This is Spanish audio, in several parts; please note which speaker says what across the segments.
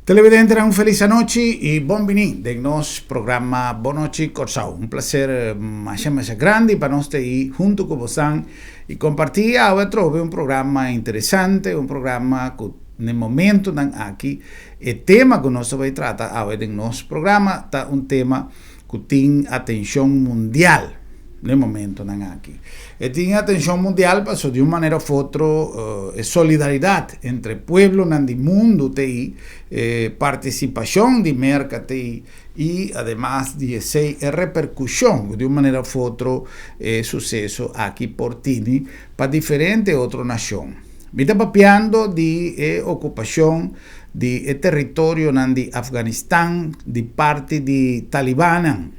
Speaker 1: Televidente, un feliz noche y buen venir de nos programa Bonochi Corsao. Un placer más grande para nosotros y junto con vos y compartir a otro un programa interesante, un programa que en el momento aquí el tema que nosotros vamos a tratar ahora en nuestro programa está un tema que tiene atención mundial. En el momento aquí. Tiene atención mundial, pasó de una manera u otra, solidaridad entre pueblos en el mundo, participación de mercado y además de esa repercusión de una manera u otra, suceso aquí por Tini para diferentes otras naciones. Me está papiando de ocupación de territorio de Afganistán, de parte de Talibán,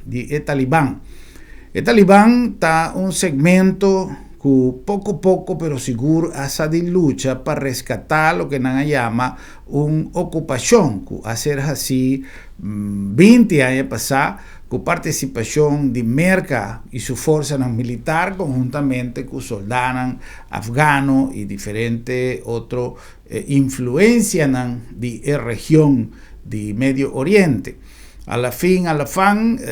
Speaker 1: El Talibán está un segmento que poco a poco, pero seguro, hace de lucha para rescatar lo que se llama una ocupación, que hacer así 20 años pasar, con participación de Merca y su fuerza militar conjuntamente con soldados afganos y diferentes otras influencias de la región de Medio Oriente. A la fin,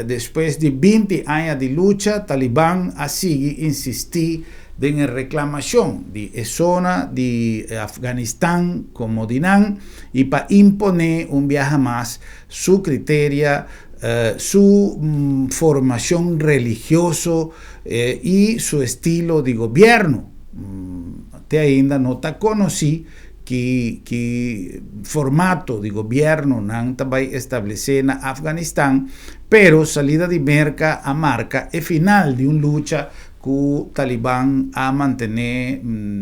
Speaker 1: después de 20 años de lucha, Talibán sigue insistir en la reclamación de la zona de Afganistán como Dinan y para imponer un viaje más su criterio, su formación religiosa y su estilo de gobierno. Te ainda no está conocido que formato de gobierno no va a establecer en Afganistán, pero salida de Merca a marca es final de una lucha que Talibán ha mantenido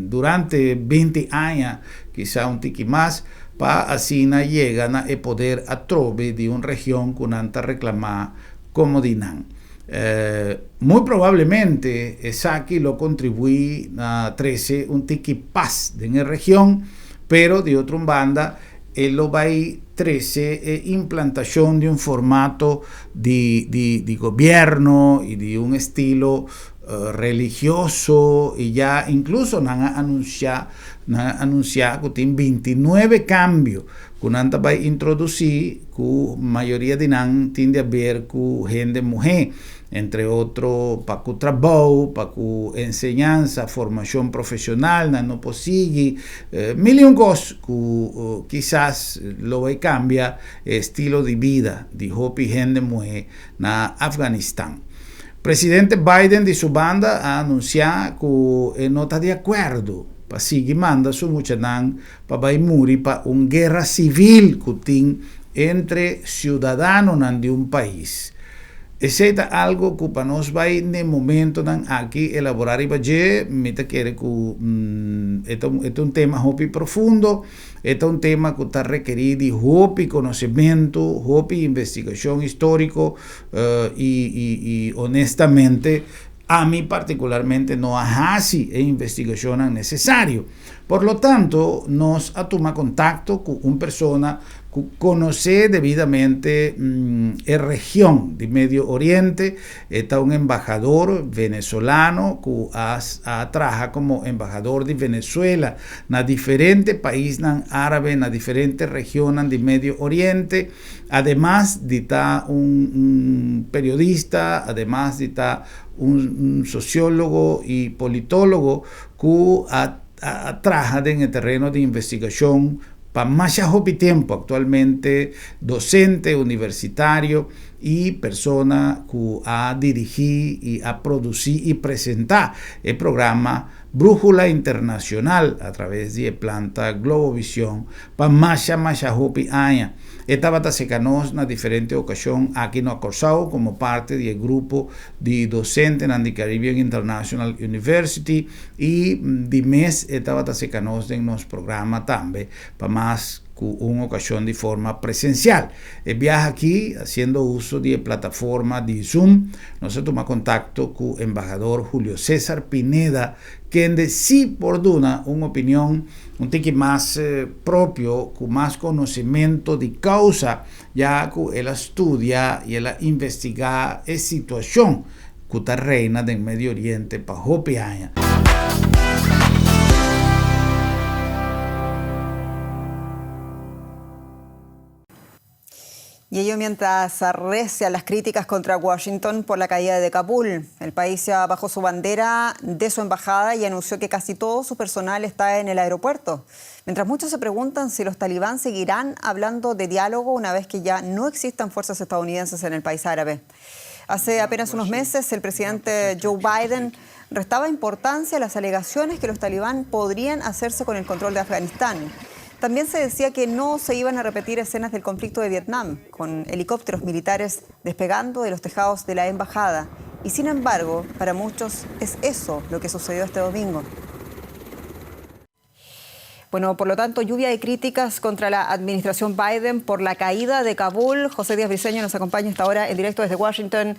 Speaker 1: durante 20 años, quizá un tiki más, para así llegar a poder a través de una región que nanta reclamada como Dinan. Muy probablemente Saki lo contribuye a 13 un tiki paz en la región, pero de otra banda, lo va a 13 implantación de un formato de gobierno y de un estilo religioso, y ya incluso han anunciado que tiene 29 cambios que va a introducir, que mayoría de nan tiende a ver con gente mujer, entre otros para que trabajo, para que enseñanza, formación profesional, no posible, mil cosas que quizás lo va a cambiar estilo de vida de hopi gente mujer en Afganistán. Presidente Biden de su banda ha anunciado que no está de acuerdo para seguir manda su muchanan para morir para una guerra civil que tiene entre ciudadanos de un país. Ese es algo que para nos va en el momento aquí elaborar y valle, me te quiere que este es un tema muy profundo, este es un tema que está requerido de hopi conocimiento, hopi investigación histórico y honestamente a mí particularmente no hace investigación necesario. Por lo tanto, nos ha tomado contacto con una persona que conoce debidamente la región de Medio Oriente. Está un embajador venezolano que trabaja como embajador de Venezuela en diferentes países árabes, en diferentes regiones de Medio Oriente. Además de estar un periodista, además de estar un sociólogo y politólogo que trabaja en el terreno de investigación para más tiempo, actualmente docente universitario y persona que ha dirigido y ha producido y presentado el programa Brújula Internacional a través de planta Globovisión para más años. Esta bata se conoce en diferentes ocasiones aquí en Corsao como parte del grupo de docentes en the Caribbean International University y de mes esta bata se conoce en los programas también para más una ocasión de forma presencial. El viaje aquí haciendo uso de plataforma de Zoom. Nosotros tomamos contacto con el embajador Julio César Pineda, quien de sí por una opinión un tique más propio, con más conocimiento de causa, ya que él estudia y él investiga la situación que está reina del Medio Oriente para hopi años.
Speaker 2: Y ello mientras arrecian las críticas contra Washington por la caída de Kabul. El país ya bajó su bandera de su embajada y anunció que casi todo su personal está en el aeropuerto. Mientras muchos se preguntan si los talibán seguirán hablando de diálogo una vez que ya no existan fuerzas estadounidenses en el país árabe. Hace apenas unos meses, el presidente Joe Biden restaba importancia a las alegaciones que los talibán podrían hacerse con el control de Afganistán. También se decía que no se iban a repetir escenas del conflicto de Vietnam, con helicópteros militares despegando de los tejados de la embajada. Y sin embargo, para muchos es eso lo que sucedió este domingo. Bueno, por lo tanto, lluvia de críticas contra la administración Biden por la caída de Kabul. José Díaz Briceño nos acompaña esta hora en directo desde Washington.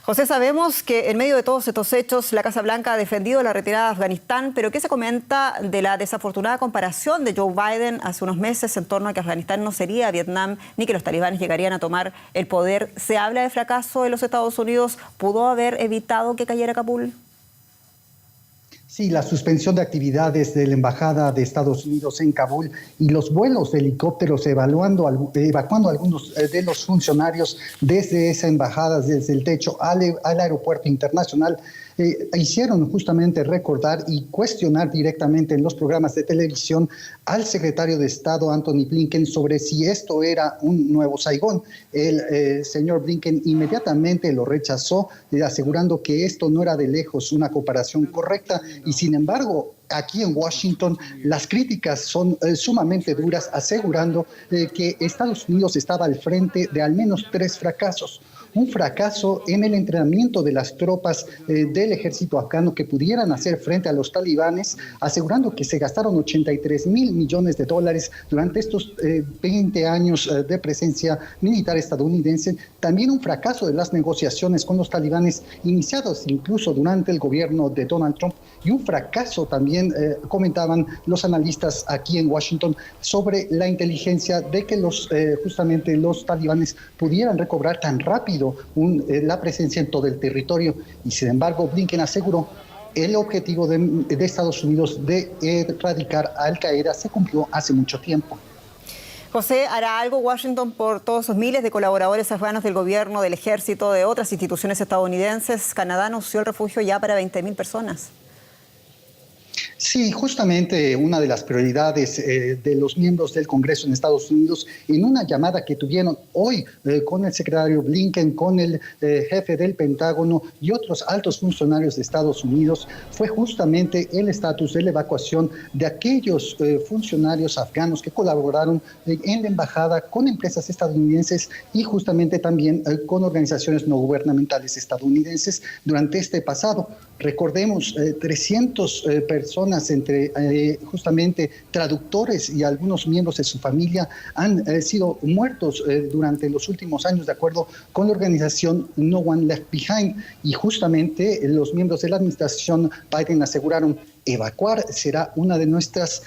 Speaker 2: José, sabemos que en medio de todos estos hechos la Casa Blanca ha defendido la retirada de Afganistán, pero ¿qué se comenta de la desafortunada comparación de Joe Biden hace unos meses en torno a que Afganistán no sería Vietnam ni que los talibanes llegarían a tomar el poder? ¿Se habla de fracaso de los Estados Unidos? ¿Pudo haber evitado que cayera Kabul?
Speaker 3: Sí, la suspensión de actividades de la Embajada de Estados Unidos en Kabul y los vuelos de helicópteros evacuando a algunos de los funcionarios desde esa embajada, desde el techo al aeropuerto internacional, hicieron justamente recordar y cuestionar directamente en los programas de televisión al secretario de Estado, Antony Blinken, sobre si esto era un nuevo Saigón. El señor Blinken inmediatamente lo rechazó, asegurando que esto no era de lejos una comparación correcta, y sin embargo, aquí en Washington las críticas son sumamente duras, asegurando que Estados Unidos estaba al frente de al menos 3 fracasos. Un fracaso en el entrenamiento de las tropas del ejército afgano que pudieran hacer frente a los talibanes, asegurando que se gastaron $83 mil millones durante estos 20 años de presencia militar estadounidense. También un fracaso de las negociaciones con los talibanes iniciados incluso durante el gobierno de Donald Trump, y un fracaso también, comentaban los analistas aquí en Washington, sobre la inteligencia de que justamente los talibanes pudieran recobrar tan rápido la presencia en todo el territorio. Y sin embargo, Blinken aseguró el objetivo de Estados Unidos de erradicar a Al Qaeda se cumplió hace mucho tiempo.
Speaker 2: José, ¿hará algo Washington por todos esos miles de colaboradores afganos del gobierno, del ejército, de otras instituciones estadounidenses? Canadá anunció el refugio ya para 20.000 personas.
Speaker 3: Sí, justamente una de las prioridades de los miembros del Congreso en Estados Unidos, en una llamada que tuvieron hoy con el secretario Blinken, con el jefe del Pentágono y otros altos funcionarios de Estados Unidos, fue justamente el estatus de la evacuación de aquellos funcionarios afganos que colaboraron en la embajada con empresas estadounidenses y justamente también con organizaciones no gubernamentales estadounidenses durante este pasado. Recordemos, 300 personas entre justamente traductores y algunos miembros de su familia han sido muertos durante los últimos años, de acuerdo con la organización No One Left Behind. Y justamente los miembros de la administración Biden aseguraron evacuar será una de nuestras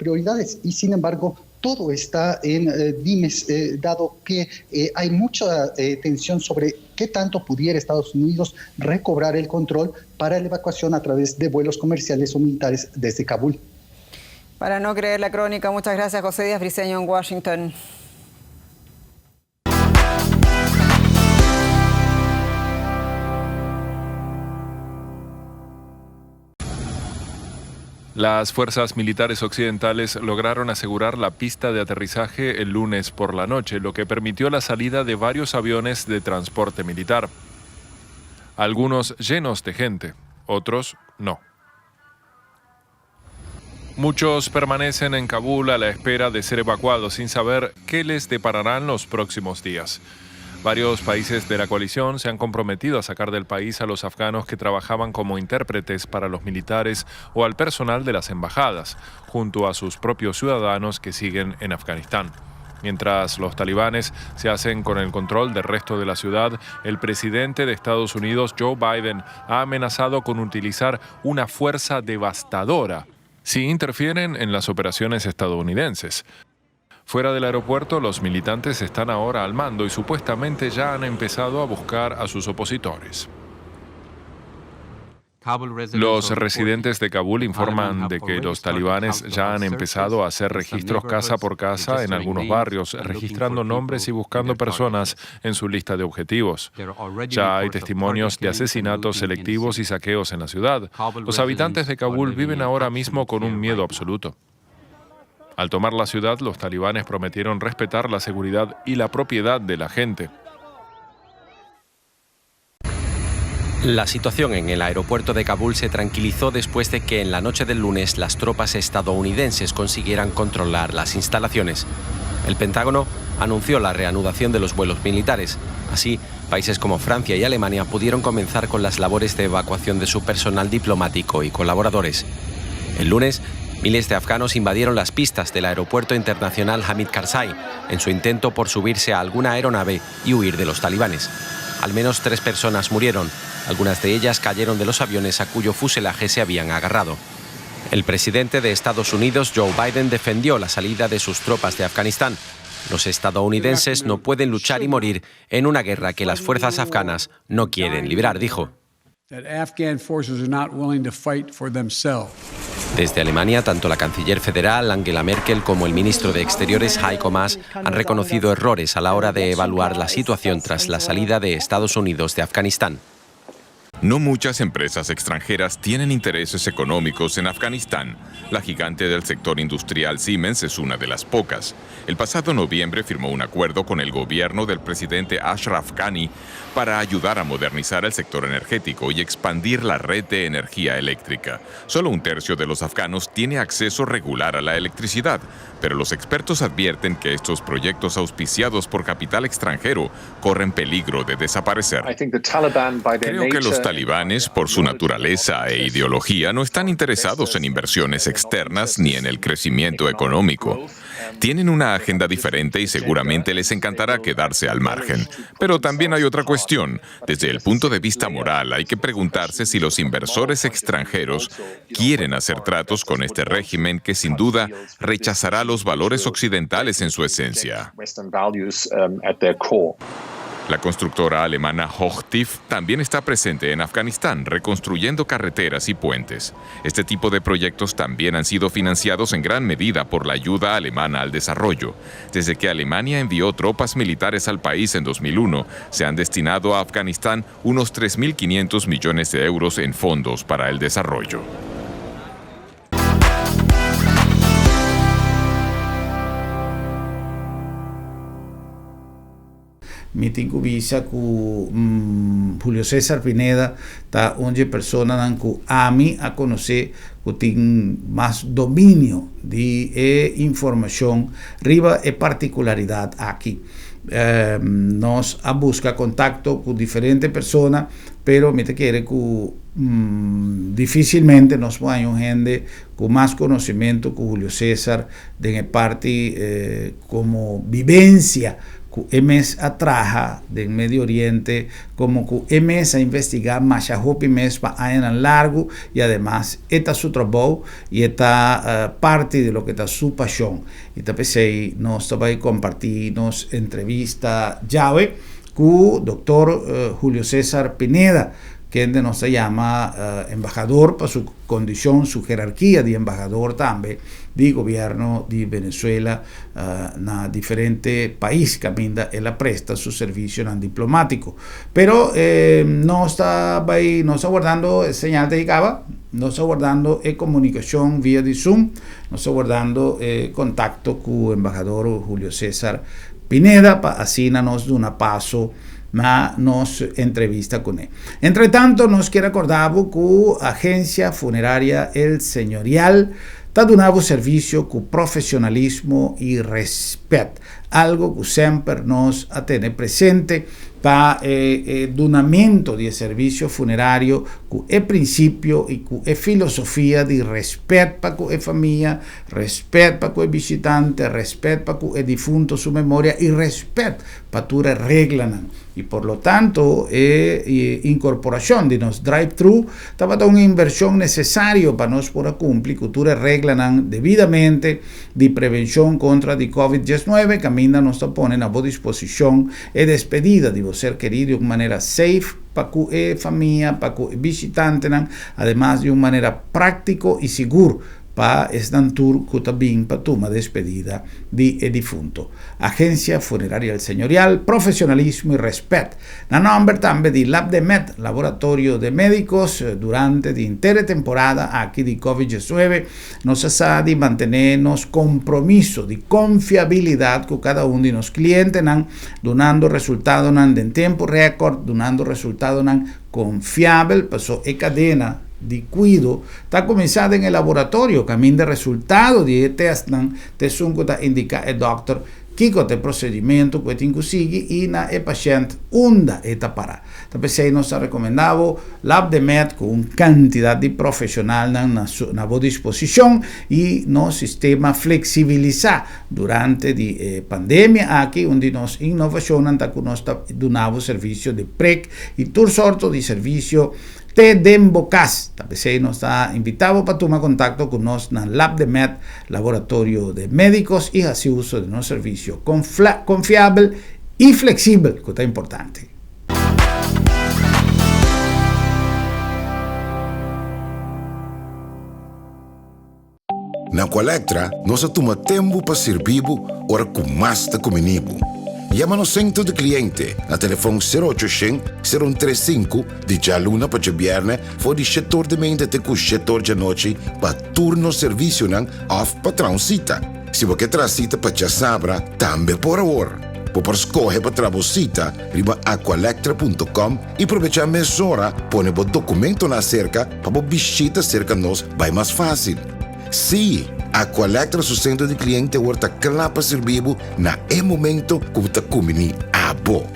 Speaker 3: prioridades, y sin embargo todo está en dimes, dado que hay mucha tensión sobre qué tanto pudiera Estados Unidos recobrar el control para la evacuación a través de vuelos comerciales o militares desde Kabul.
Speaker 2: Para no creer la crónica, muchas gracias, José Díaz Briceño en Washington.
Speaker 4: Las fuerzas militares occidentales lograron asegurar la pista de aterrizaje el lunes por la noche, lo que permitió la salida de varios aviones de transporte militar. Algunos llenos de gente, otros no. Muchos permanecen en Kabul a la espera de ser evacuados sin saber qué les depararán los próximos días. Varios países de la coalición se han comprometido a sacar del país a los afganos que trabajaban como intérpretes para los militares o al personal de las embajadas, junto a sus propios ciudadanos que siguen en Afganistán. Mientras los talibanes se hacen con el control del resto de la ciudad, el presidente de Estados Unidos, Joe Biden, ha amenazado con utilizar una fuerza devastadora si interfieren en las operaciones estadounidenses. Fuera del aeropuerto, los militantes están ahora al mando y supuestamente ya han empezado a buscar a sus opositores. Los residentes de Kabul informan de que los talibanes ya han empezado a hacer registros casa por casa en algunos barrios, registrando nombres y buscando personas en su lista de objetivos. Ya hay testimonios de asesinatos selectivos y saqueos en la ciudad. Los habitantes de Kabul viven ahora mismo con un miedo absoluto. Al tomar la ciudad, los talibanes prometieron respetar la seguridad y la propiedad de la gente.
Speaker 5: La situación en el aeropuerto de Kabul se tranquilizó después de que en la noche del lunes las tropas estadounidenses consiguieran controlar las instalaciones. El Pentágono anunció la reanudación de los vuelos militares. Así, países como Francia y Alemania pudieron comenzar con las labores de evacuación de su personal diplomático y colaboradores. El lunes, miles de afganos invadieron las pistas del aeropuerto internacional Hamid Karzai en su intento por subirse a alguna aeronave y huir de los talibanes. Al menos 3 personas murieron. Algunas de ellas cayeron de los aviones a cuyo fuselaje se habían agarrado. El presidente de Estados Unidos, Joe Biden, defendió la salida de sus tropas de Afganistán. Los estadounidenses no pueden luchar y morir en una guerra que las fuerzas afganas no quieren librar, dijo. Desde Alemania, tanto la canciller federal, Angela Merkel, como el ministro de Exteriores, Heiko Maas, han reconocido errores a la hora de evaluar la situación tras la salida de Estados Unidos de Afganistán.
Speaker 6: No muchas empresas extranjeras tienen intereses económicos en Afganistán. La gigante del sector industrial Siemens es una de las pocas. El pasado noviembre firmó un acuerdo con el gobierno del presidente Ashraf Ghani para ayudar a modernizar el sector energético y expandir la red de energía eléctrica. Solo 1/3 de los afganos tiene acceso regular a la electricidad, pero los expertos advierten que estos proyectos auspiciados por capital extranjero corren peligro de desaparecer. Creo que los talibanes, por su naturaleza e ideología, no están interesados en inversiones externas ni en el crecimiento económico. Tienen una agenda diferente y seguramente les encantará quedarse al margen. Pero también hay otra cuestión. Desde el punto de vista moral, hay que preguntarse si los inversores extranjeros quieren hacer tratos con este régimen que sin duda rechazará los valores occidentales en su esencia. La constructora alemana Hochtief también está presente en Afganistán, reconstruyendo carreteras y puentes. Este tipo de proyectos también han sido financiados en gran medida por la ayuda alemana al desarrollo. Desde que Alemania envió tropas militares al país en 2001, se han destinado a Afganistán unos 3.500 millones de euros en fondos para el desarrollo.
Speaker 1: Meeting visa ku Julio César Pineda ta onde persona nan ku ami a conocer que tem mais domínio de informação riba e particularidade aqui. Nos a busca contacto con diferentes personas, pero me te quiere que difícilmente nos vayan gente con más conocimiento que Julio César de parte como vivencia que MS atraja del Medio Oriente, como que MS a investigar más a hopi mes para en largo y además esta su trabajo y esta parte de lo que está su pasión. Y te pensé nos va a compartir nos entrevista llave con doctor Julio César Pineda, quien nos llama embajador para su condición, su jerarquía de embajador también de gobierno de Venezuela en diferentes países que él presta su servicio diplomático. Pero no está guardando señal de ICABA, no está guardando comunicación vía de Zoom, no está guardando contacto con el embajador Julio César Pineda para así nos de una paso nos entrevista con él. Entre tanto, nos quiere acordar que Agencia Funeraria El Señorial está dando servicio con profesionalismo y respeto, algo que siempre nos tiene presente para el donamiento de servicio funerario con el principio y con la filosofía de respeto para la familia, respeto para el visitante, respeto para el difunto, su memoria y respeto para tu reglas. Y por lo tanto, incorporación de nos drive-thru estaba una inversión necesaria para nos poder cumplir que tu reglas debidamente de prevención contra el COVID-19, que ainda nos põe na boa disposição e despedida de você querido de uma maneira safe para a família, para o visitante, además de uma maneira prática e segura para este tour que também para tomar despedida de defunto. Agência Funerária Señorial, profissionalismo e respeito. Na nombre também de LabDemed, Laboratório de Médicos, durante a inteira temporada aqui de Covid-19, nos sabe manter-nos compromisso de confiabilidade com cada de nos clientes, donando resultado em tempo recorde, donando resultado confiável para sua cadena de cuido está começado em laboratório, caminho de resultado de teste, te sunco está indica o doctor que o procedimento que tem que seguir e na paciente unda eta para. Também se nos recomendava LabDemed com uma quantidade de profissional na boa disposição e no sistema flexibilizar durante a pandemia aqui onde nós inovação está com nós donava serviço de PREC e todo sorto de serviço te Dembocas. Também nos está invitado para tomar contato com nós na LabDemed, Laboratório de Médicos, e fazer uso de nosso serviço confiável e flexível, que é importante.
Speaker 7: Na Colectra, nós toma tempo para servir ora com mais de comunibo. Llama no centro de cliente na telefone 0800-035 de jaluna para viernes for de setor de mente até com setor de noite para turno serviço não off patrão cita. Se você traz cita para já sabra, também por hora. Por escolher para trabalhar cita, riba aqualectra.com e aproveitar a mesura, põe o documento na cerca para a visita cerca nós vai mais fácil. Sim, a Colectra su centro de cliente horta clapa servibo na momento como ta kumini abo.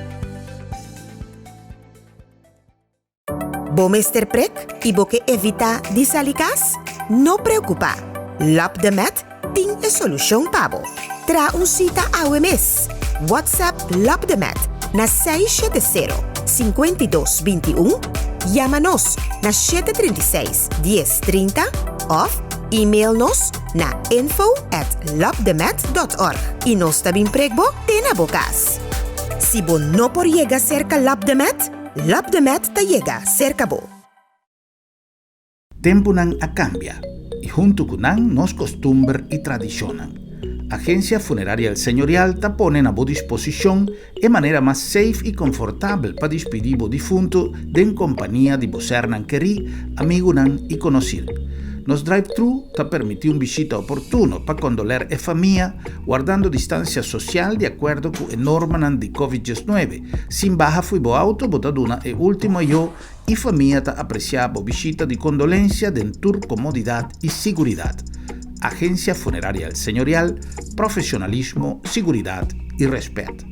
Speaker 8: Bo Mr. Prek e boke evita disalicas? No preocupa. LabDemed tem a solução pabo. Tra cita ao mês. WhatsApp LabDemed na 670-5221. Llama-nos na 736-1030 of e-mail-nos na info@labdemed.org e nos também pregbo na bocas. Se bo no por llega cerca LabDemed, LabDemed ta llega cerca bo.
Speaker 1: Tempo nan a cambia e junto com nos costumbre e tradição. Agência Funerária Señorial ta pone na boa disposição e maneira mais safe e confortável para despedir o defunto em companhia de você queri, amigo e conhecido. Nos drive-thru te permite uma visita oportuna para condoler a família, guardando distância social de acordo com a norma de Covid-19. Sem barra foi bo auto, botaduna e último eu e família te apreciava a visita de condolência dentro comodidade e seguridade. Agência Funerária Señorial, profissionalismo, seguridade e respeito.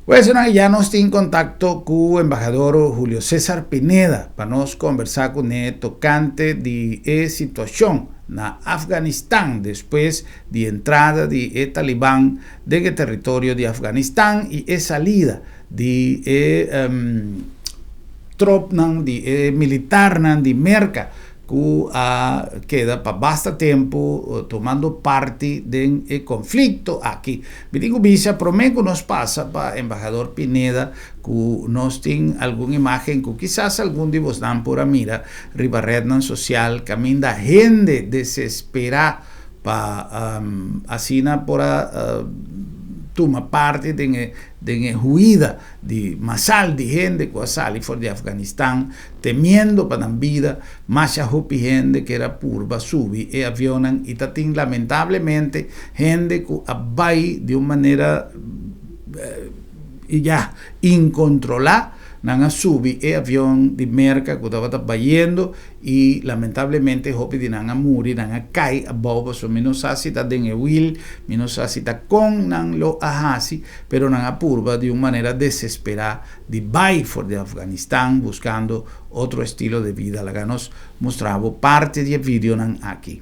Speaker 1: Pues ya nos estoy en contacto con el embajador Julio César Pineda para nos conversar con él tocante de la situación en Afganistán después de entrada de Talibán del territorio de Afganistán y salida de tropas de militar de merca que queda para bastante tiempo tomando parte del conflicto aquí. Me digo, Visa, prometo nos pasa para embajador Pineda que nos tiene alguna imagen que quizás algún de vos dan por a mira, ribarred social, camina gente desesperada para así por toma parte de huida de masal de gente que sale fuera de Afganistán temiendo para la vida, más gente que era purba subi e avionan y tatín lamentablemente gente que va de una manera ya incontrolada nanga subi e avião de merca que estava bayendo e lamentavelmente hopi de nanga muri nanga cai a boba so menos assim tá den will menos assim tá com nang lo ahasi pero nanga purba de uma maneira desesperada de vai for de Afganistán buscando outro estilo de vida lá nos mostrava parte de vídeo nang aqui.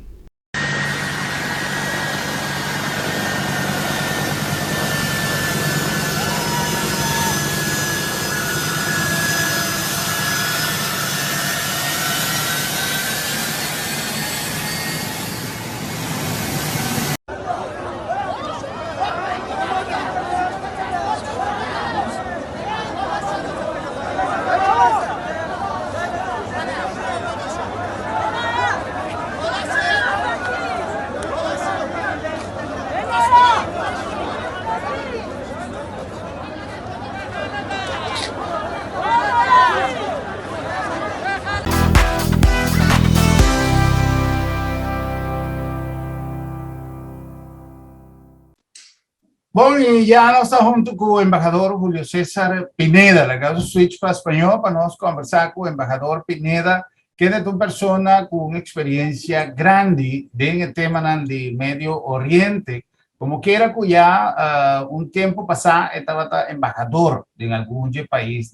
Speaker 1: Bom, e já nós estamos junto com o embaixador Julio César Pineda, legal o switch para espanhol, para nós conversar com o embaixador Pineda, que é uma pessoa com experiência grande no tema de Médio Oriente, como que era que já tempo passado estava embaixador em algum país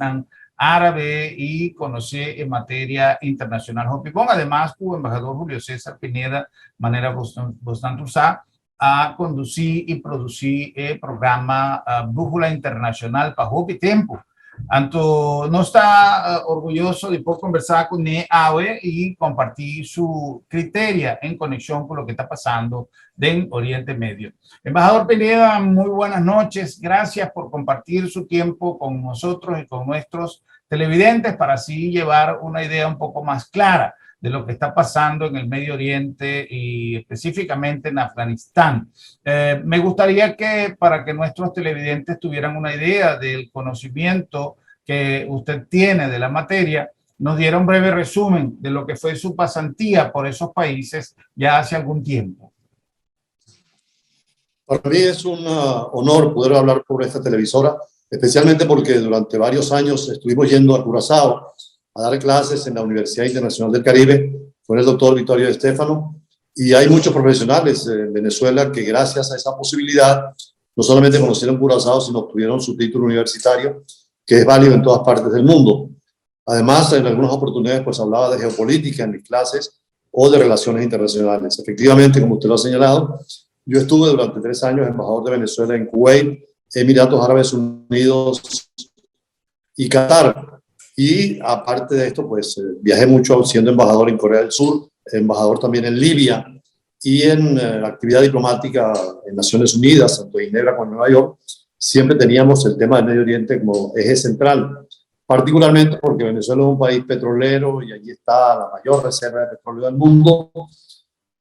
Speaker 1: árabe e conhecer em matéria internacional. Bom, además, o embaixador Julio César Pineda, de maneira bastante usada, a conduzir e produzir o programa Brújula Internacional para o tempo. Então, nós está orgulhoso de poder conversar com ele e compartilhar seu critério em conexão com o que está passando no Oriente Médio. Embajador Pineda, muy buenas noches. Gracias por compartir su tiempo con nosotros y con nuestros televidentes para así llevar una idea un poco más clara de lo que está pasando en el Medio Oriente y específicamente en Afganistán. Me gustaría que, para que nuestros televidentes tuvieran una idea del conocimiento que usted tiene de la materia, nos diera un breve resumen de lo que fue su pasantía por esos países ya hace algún tiempo.
Speaker 9: Para mí es un honor poder hablar por esta televisora, especialmente porque durante varios años estuvimos yendo a Curazao a dar clases en la Universidad Internacional del Caribe con el doctor Vittorio De Stefano, y hay muchos profesionales en Venezuela que gracias a esa posibilidad no solamente conocieron Curazao, sino obtuvieron su título universitario, que es válido en todas partes del mundo. Además, en algunas oportunidades pues hablaba de geopolítica en mis clases o de relaciones internacionales. Efectivamente, como usted lo ha señalado, yo estuve durante 3 años embajador de Venezuela en Kuwait, Emiratos Árabes Unidos y Qatar. Y aparte de esto, pues viajé mucho siendo embajador en Corea del Sur, embajador también en Libia y en actividad diplomática en Naciones Unidas, tanto en Ginebra como en Nueva York. Siempre teníamos el tema del Medio Oriente como eje central, particularmente porque Venezuela es un país petrolero y allí está la mayor reserva de petróleo del mundo.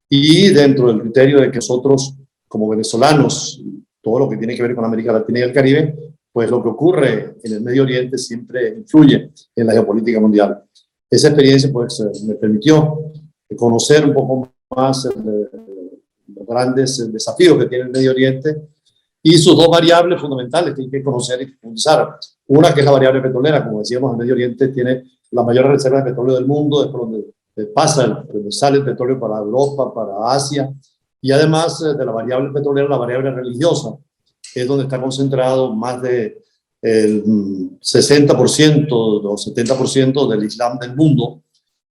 Speaker 9: Y dentro del criterio de que nosotros, como venezolanos, todo lo que tiene que ver con América Latina y el Caribe, pues lo que ocurre en el Medio Oriente siempre influye en la geopolítica mundial. Esa experiencia pues me permitió conocer un poco más los grandes desafíos que tiene el Medio Oriente y sus 2 variables fundamentales que hay que conocer y profundizar. Una que es la variable petrolera, como decíamos, el Medio Oriente tiene la mayor reserva de petróleo del mundo, es por donde donde sale el petróleo para Europa, para Asia, y además de la variable petrolera, la variable religiosa, es donde está concentrado más de el 60% o 70% del Islam del mundo,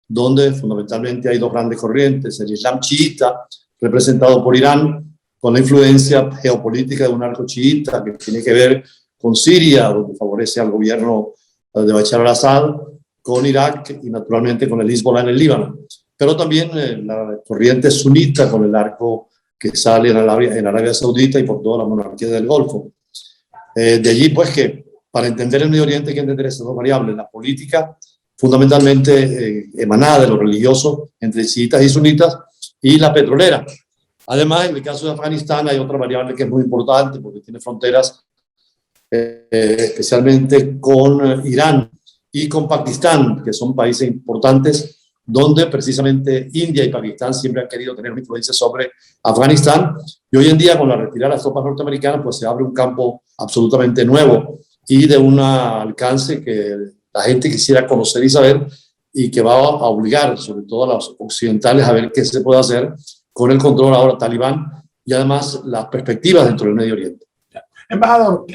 Speaker 9: donde fundamentalmente hay 2 grandes corrientes, el Islam chiita, representado por Irán, con la influencia geopolítica de un arco chiita que tiene que ver con Siria, donde favorece al gobierno de Bashar al-Assad, con Irak y naturalmente con el Hezbollah en el Líbano, pero también la corriente sunita con el arco que sale en Arabia Saudita y por toda la monarquía del Golfo. De allí pues que para entender el Medio Oriente hay que entender estas 2 variables, la política fundamentalmente emanada de lo religioso entre chiitas y sunitas y la petrolera. Además, en el caso de Afganistán hay otra variable que es muy importante porque tiene fronteras especialmente con Irán y con Pakistán, que son países importantes donde precisamente India y Pakistán siempre han querido tener una influencia sobre Afganistán, y hoy en día con la retirada de las tropas norteamericanas pues se abre un campo absolutamente nuevo y de un alcance que la gente quisiera conocer y saber, y que va a obligar sobre todo a los occidentales a ver qué se puede hacer con el control ahora talibán y además las perspectivas dentro del Medio Oriente.
Speaker 1: Embajador,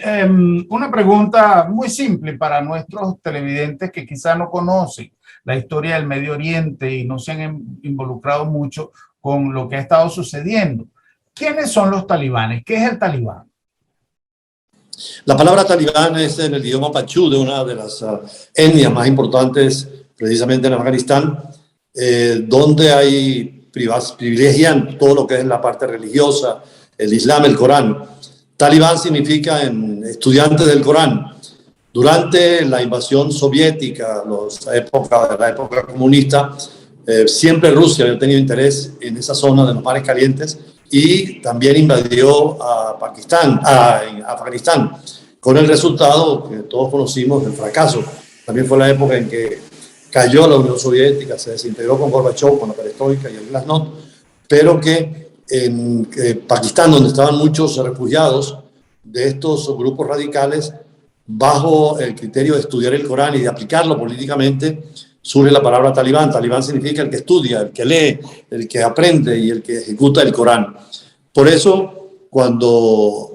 Speaker 1: una pregunta muy simple para nuestros televidentes que quizá no conocen la historia del Medio Oriente y no se han involucrado mucho con lo que ha estado sucediendo. ¿Quiénes son los talibanes? ¿Qué es el talibán?
Speaker 9: La palabra talibán es en el idioma pachú de una de las etnias más importantes precisamente en Afganistán, donde privilegian todo lo que es la parte religiosa, el Islam, el Corán. Talibán significa estudiantes del Corán. Durante la invasión soviética, la época comunista, siempre Rusia había tenido interés en esa zona de los mares calientes y también invadió a Afganistán, con el resultado que todos conocimos del fracaso. También fue la época en que cayó la Unión Soviética, se desintegró con Gorbachev, con la perestroika y el glasnost, pero que en Pakistán, donde estaban muchos refugiados, de estos grupos radicales bajo el criterio de estudiar el Corán y de aplicarlo políticamente, surge la palabra talibán. Talibán significa el que estudia, el que lee, el que aprende y el que ejecuta el Corán. Por eso, cuando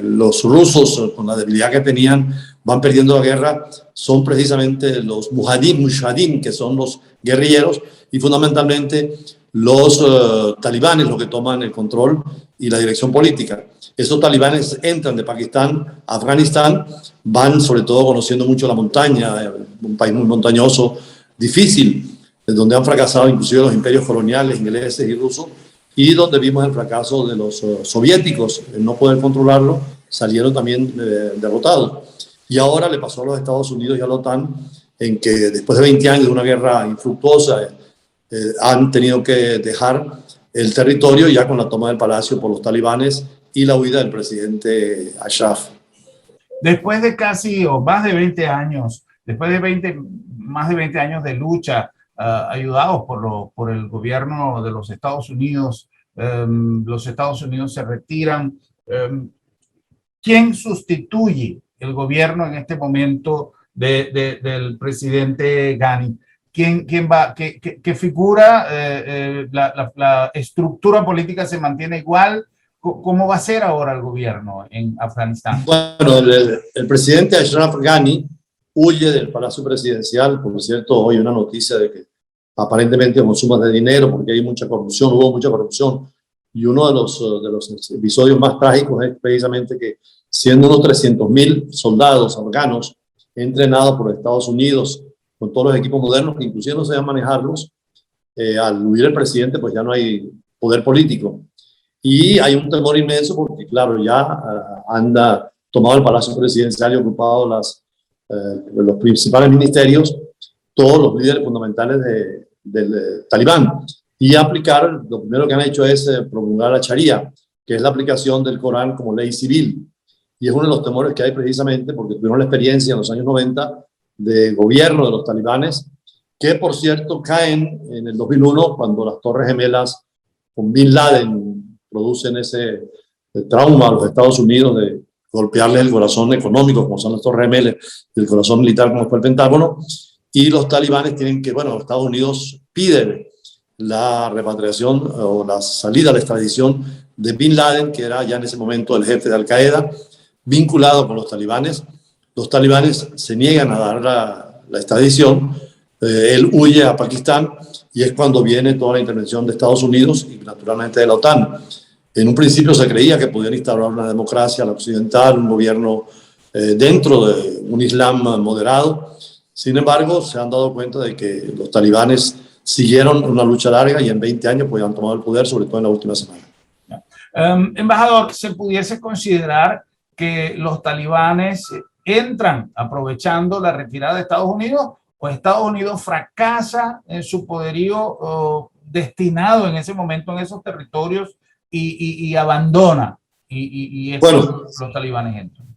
Speaker 9: los rusos, con la debilidad que tenían, van perdiendo la guerra, son precisamente los mujahideen, que son los guerrilleros, y fundamentalmente los talibanes los que toman el control y la dirección política. Esos talibanes entran de Pakistán a Afganistán, van sobre todo conociendo mucho la montaña, un país muy montañoso, difícil, donde han fracasado inclusive los imperios coloniales ingleses y rusos, y donde vimos el fracaso de los soviéticos, en no poder controlarlo, salieron también derrotados. Y ahora le pasó a los Estados Unidos y a la OTAN, en que después de 20 años de una guerra infructuosa, han tenido que dejar el territorio ya con la toma del palacio por los talibanes y la huida del presidente Ashraf.
Speaker 1: Después de casi o más de 20 años, más de 20 años de lucha, ayudados por el gobierno de los Estados Unidos se retiran. ¿Quién sustituye el gobierno en este momento del presidente Ghani? ¿Quién va? ¿Qué figura? ¿La estructura política se mantiene igual? ¿Cómo va a ser ahora el gobierno en Afganistán?
Speaker 9: Bueno, el presidente Ashraf Ghani huye del Palacio Presidencial. Por cierto, hoy una noticia de que aparentemente con sumas de dinero, porque hay mucha corrupción, hubo mucha corrupción. Y uno de los episodios más trágicos es precisamente que, siendo unos 300.000 soldados afganos entrenados por Estados Unidos con todos los equipos modernos, que inclusive no sabían manejarlos, al huir el presidente, pues ya no hay poder político. Y hay un temor inmenso porque, claro, ya anda tomado el Palacio Presidencial y ocupado los principales ministerios, todos los líderes fundamentales del Talibán. Y aplicar, lo primero que han hecho es promulgar la Sharia, que es la aplicación del Corán como ley civil. Y es uno de los temores que hay precisamente porque tuvieron la experiencia en los años 90 de gobierno de los talibanes, que por cierto caen en el 2001 cuando las Torres Gemelas con Bin Laden producen ese trauma a los Estados Unidos de golpearles el corazón económico, como son las Torres Gemelas, y el corazón militar, como fue el Pentágono, y los talibanes tienen que, bueno, Estados Unidos pide la repatriación o la salida, la extradición de Bin Laden, que era ya en ese momento el jefe de Al-Qaeda, vinculado con los talibanes. Los talibanes se niegan a dar la extradición, él huye a Pakistán y es cuando viene toda la intervención de Estados Unidos y naturalmente de la OTAN. En un principio se creía que podían instaurar una democracia a la occidental, un gobierno dentro de un Islam moderado. Sin embargo, se han dado cuenta de que los talibanes siguieron una lucha larga y en 20 años pues han tomado el poder, sobre todo en la última semana.
Speaker 1: Embajador, ¿se pudiese considerar que los talibanes entran aprovechando la retirada de Estados Unidos o Estados Unidos fracasa en su poderío destinado en ese momento en esos territorios y abandona
Speaker 9: bueno,
Speaker 1: los talibanes entran?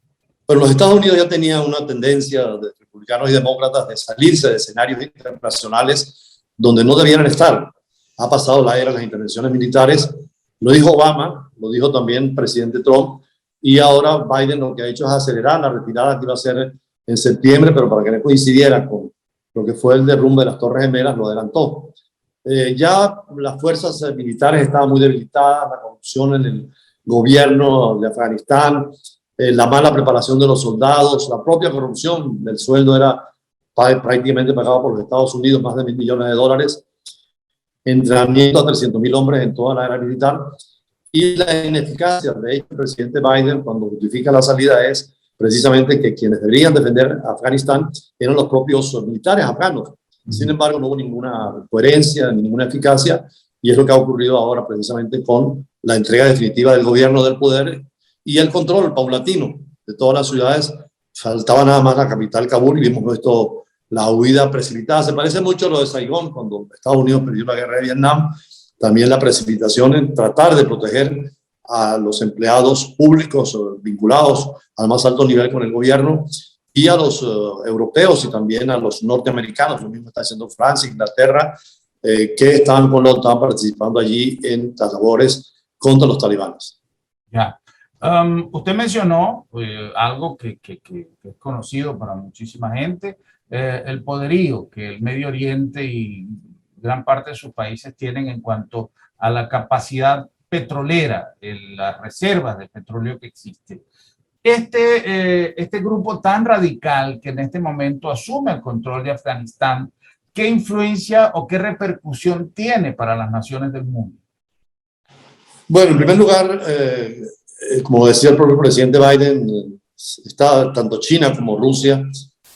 Speaker 9: Pero los Estados Unidos ya tenían una tendencia de republicanos y demócratas de salirse de escenarios internacionales donde no debieran estar. Ha pasado la era de las intervenciones militares, lo dijo Obama, lo dijo también el presidente Trump, y ahora Biden lo que ha hecho es acelerar la retirada que iba a ser en septiembre, pero para que no coincidiera con lo que fue el derrumbe de las Torres Gemelas, lo adelantó. Ya las fuerzas militares estaban muy debilitadas, la corrupción en el gobierno de Afganistán, la mala preparación de los soldados, la propia corrupción, el sueldo era prácticamente pagado por los Estados Unidos, más de $1.000 millones, entrenamiento a 300.000 hombres en toda la era militar, y la ineficacia. De hecho, el presidente Biden, cuando justifica la salida, es precisamente que quienes deberían defender Afganistán eran los propios militares afganos. Sin embargo, no hubo ninguna coherencia, ninguna eficacia, y es lo que ha ocurrido ahora precisamente con la entrega definitiva del gobierno del poder y el control paulatino de todas las ciudades. Faltaba nada más la capital, Kabul, y vimos esto, la huida precipitada. Se parece mucho a lo de Saigón, cuando Estados Unidos perdió la guerra de Vietnam. También la precipitación en tratar de proteger a los empleados públicos vinculados al más alto nivel con el gobierno y a los europeos y también a los norteamericanos. Lo mismo está haciendo Francia, Inglaterra, que estaban participando allí en las labores contra los talibanes.
Speaker 1: Ya. Usted mencionó algo que es conocido para muchísima gente, el poderío que el Medio Oriente y gran parte de sus países tienen en cuanto a la capacidad petrolera, las reservas de petróleo que existen. Este grupo tan radical que en este momento asume el control de Afganistán, ¿qué influencia o qué repercusión tiene para las naciones del mundo?
Speaker 9: Bueno, en primer lugar, como decía el propio presidente Biden, tanto China como Rusia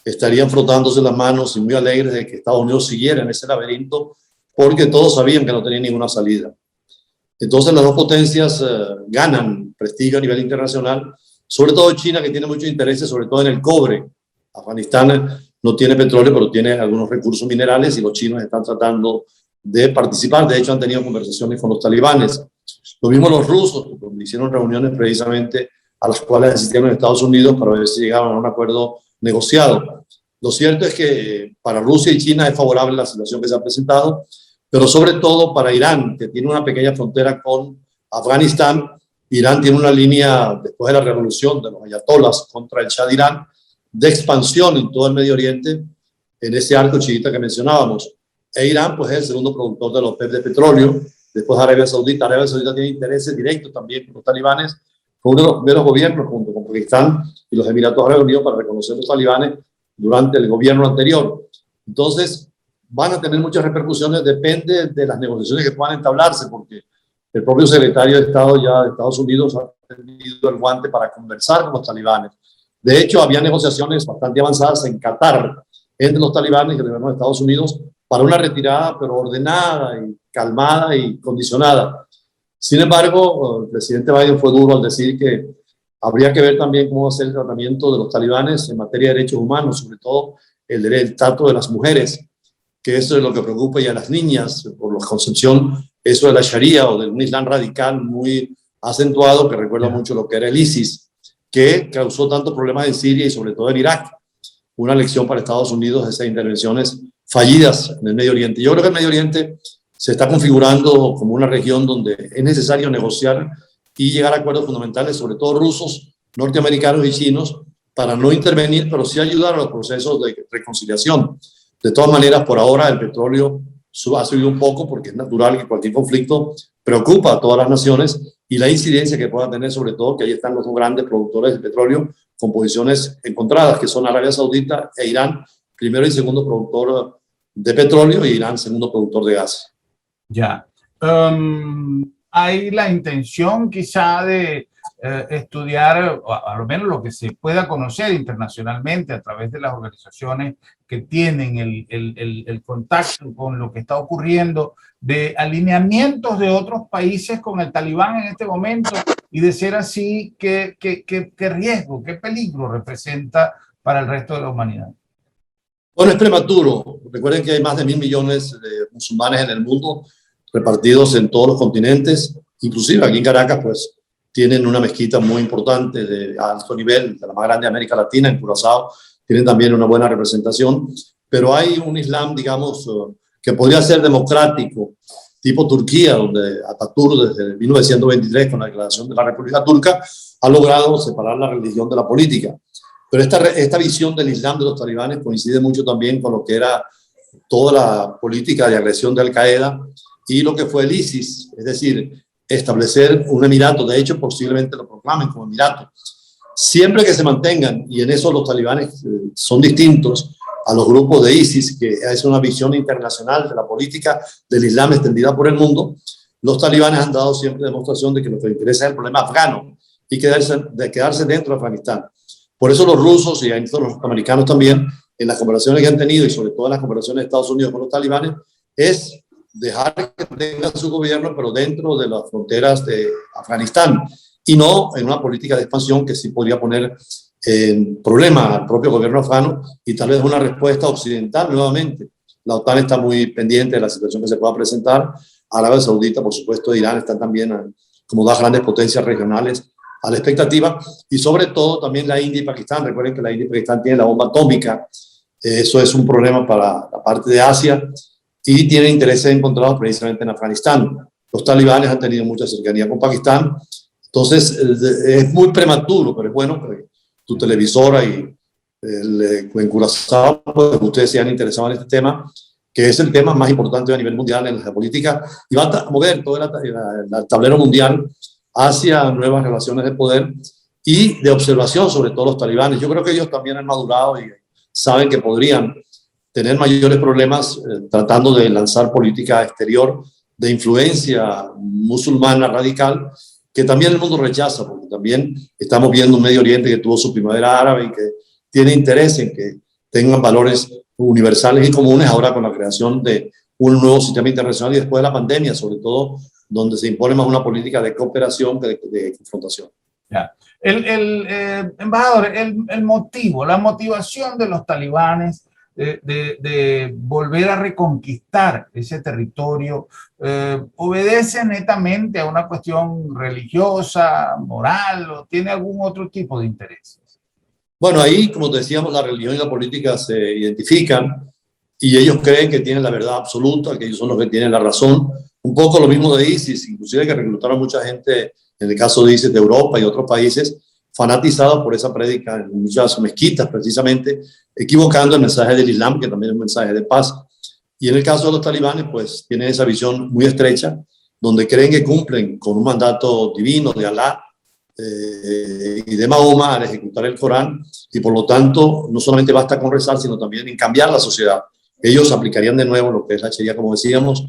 Speaker 9: estarían frotándose las manos y muy alegres de que Estados Unidos siguiera en ese laberinto, porque todos sabían que no tenía ninguna salida. Entonces las dos potencias ganan prestigio a nivel internacional, sobre todo China, que tiene muchos intereses, sobre todo en el cobre. Afganistán no tiene petróleo, pero tiene algunos recursos minerales y los chinos están tratando de participar. De hecho, han tenido conversaciones con los talibanes. Lo mismo los rusos, donde hicieron reuniones precisamente a las cuales asistieron en Estados Unidos para ver si llegaban a un acuerdo negociado. Lo cierto es que para Rusia y China es favorable la situación que se ha presentado, pero sobre todo para Irán, que tiene una pequeña frontera con Afganistán. Irán tiene una línea, después de la revolución de los ayatolás contra el Shah de Irán, de expansión en todo el Medio Oriente, en ese arco chiita que mencionábamos. E Irán, pues, es el segundo productor de los de petróleo, después de Arabia Saudita. Arabia Saudita tiene intereses directos también con los talibanes. Fue uno de los primeros gobiernos, junto con Pakistán y los Emiratos Árabes Unidos, para reconocer a los talibanes durante el gobierno anterior. Entonces, van a tener muchas repercusiones, depende de las negociaciones que puedan entablarse, porque el propio secretario de Estado ya de Estados Unidos ha tendido el guante para conversar con los talibanes. De hecho, había negociaciones bastante avanzadas en Qatar entre los talibanes y el gobierno de Estados Unidos para una retirada, pero ordenada y calmada y condicionada. Sin embargo, el presidente Biden fue duro al decir que habría que ver también cómo va a ser el tratamiento de los talibanes en materia de derechos humanos, sobre todo el trato de las mujeres, que eso es lo que preocupa ya a las niñas, por la concepción, eso de la Sharia o de un Islam radical muy acentuado, que recuerda mucho lo que era el ISIS, que causó tantos problemas en Siria y sobre todo en Irak. Una lección para Estados Unidos de esas intervenciones fallidas en el Medio Oriente. Yo creo que el Medio Oriente se está configurando como una región donde es necesario negociar y llegar a acuerdos fundamentales, sobre todo rusos, norteamericanos y chinos, para no intervenir, pero sí ayudar a los procesos de reconciliación. De todas maneras, por ahora el petróleo ha subido un poco, porque es natural que cualquier conflicto preocupa a todas las naciones, y la incidencia que pueda tener, sobre todo que ahí están los dos grandes productores de petróleo con posiciones encontradas, que son Arabia Saudita e Irán, primero y segundo productor de petróleo, y Irán segundo productor de gas.
Speaker 1: Ya. Hay la intención quizá de estudiar, o a lo menos lo que se pueda conocer internacionalmente a través de las organizaciones que tienen el contacto con lo que está ocurriendo, de alineamientos de otros países con el talibán en este momento, y de ser así, ¿qué riesgo, qué peligro representa para el resto de la humanidad?
Speaker 9: Bueno, es prematuro. Recuerden que hay más de 1.000 millones de musulmanes en el mundo, repartidos en todos los continentes. Inclusive aquí en Caracas, pues, tienen una mezquita muy importante de alto nivel, de la más grande de América Latina, en Curazao. Tienen también una buena representación, pero hay un Islam, digamos, que podría ser democrático, tipo Turquía, donde Atatürk, desde 1923, con la declaración de la República Turca, ha logrado separar la religión de la política. Pero esta visión del Islam de los talibanes coincide mucho también con lo que era toda la política de agresión de Al-Qaeda y lo que fue el ISIS, es decir, establecer un emirato. De hecho, posiblemente lo proclamen como emirato. Siempre que se mantengan, y en eso los talibanes son distintos a los grupos de ISIS, que es una visión internacional de la política del Islam extendida por el mundo, los talibanes han dado siempre demostración de que lo que les interesa es el problema afgano y quedarse dentro de Afganistán. Por eso los rusos y los americanos también, en las conversaciones que han tenido y sobre todo en las conversaciones de Estados Unidos con los talibanes, es dejar que tengan su gobierno, pero dentro de las fronteras de Afganistán, y no en una política de expansión que sí podría poner en problema al propio gobierno afgano y tal vez una respuesta occidental nuevamente. La OTAN está muy pendiente de la situación que se pueda presentar. Arabia Saudita, por supuesto, e Irán están también como dos grandes potencias regionales a la expectativa, y sobre todo también la India y Pakistán. Recuerden que la India y Pakistán tienen la bomba atómica. Eso es un problema para la parte de Asia, y tienen intereses encontrados precisamente en Afganistán. Los talibanes han tenido mucha cercanía con Pakistán, Entonces, es muy prematuro, pero es bueno que tu televisora y en Curazao, pues, ustedes se han interesado en este tema, que es el tema más importante a nivel mundial en la geopolítica, y va a mover todo el tablero mundial hacia nuevas relaciones de poder y de observación sobre todo los talibanes. Yo creo que ellos también han madurado y saben que podrían tener mayores problemas tratando de lanzar política exterior de influencia musulmana radical, que también el mundo rechaza, porque también estamos viendo un Medio Oriente que tuvo su primavera árabe y que tiene interés en que tengan valores universales y comunes ahora con la creación de un nuevo sistema internacional y después de la pandemia, sobre todo, donde se impone más una política de cooperación que de confrontación.
Speaker 1: Ya. Embajador, el motivo, la motivación de los talibanes de volver a reconquistar ese territorio, ¿obedece netamente a una cuestión religiosa, moral, o tiene algún otro tipo de intereses?
Speaker 9: Bueno, ahí, como te decíamos, la religión y la política se identifican y ellos creen que tienen la verdad absoluta, que ellos son los que tienen la razón. Un poco lo mismo de ISIS, inclusive que reclutaron mucha gente, en el caso de ISIS, de Europa y otros países, fanatizados por esa prédica en muchas mezquitas, precisamente, equivocando el mensaje del Islam, que también es un mensaje de paz. Y en el caso de los talibanes, pues tienen esa visión muy estrecha, donde creen que cumplen con un mandato divino de Alá y de Mahoma al ejecutar el Corán, y por lo tanto no solamente basta con rezar, sino también en cambiar la sociedad. Ellos aplicarían de nuevo lo que es la Sharia, como decíamos,